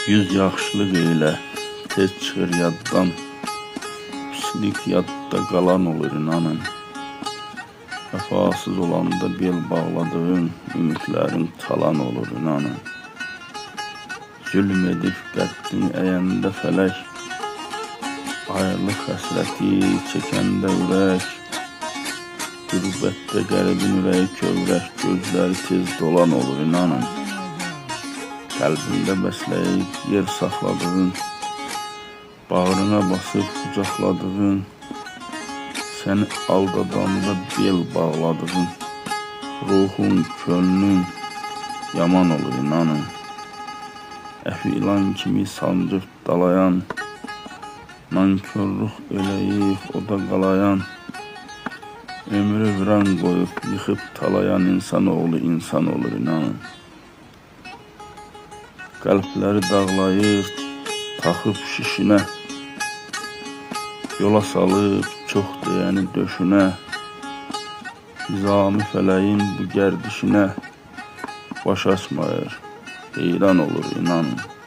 Yüz yaxşılıq elə, tez çıxır yaddan, pislik yadda qalan olur inanın. Vəfasız olanda bel bağladığın, ümidlərin talan olur inanın. Zülm edib qəddini əyəndə fələk, ayrılıq həsrəti çəkəndə ürək, qürbətdə qəribin ürəyi kövrək, gözləri tez dolan olur inanın. Qəlbində bəsləyib yer saxladığın, bağrına basıb qucaqladığın, səni aldadanda bel bağladığın, ruhun, könlün yaman olur inanın. Əfi ilan kimi sancıb dalayan, nankörlük eləyib oda qalayan, ömrü viran qoyub yıxıb talayan insanoğlu insan olur inanın. Qəlbləri dağlayır, taxıb şişinə, yola salıb çox deyəni döşünə, nizami fələyin bu gərdişinə baş açmayır, heyran olur inanın.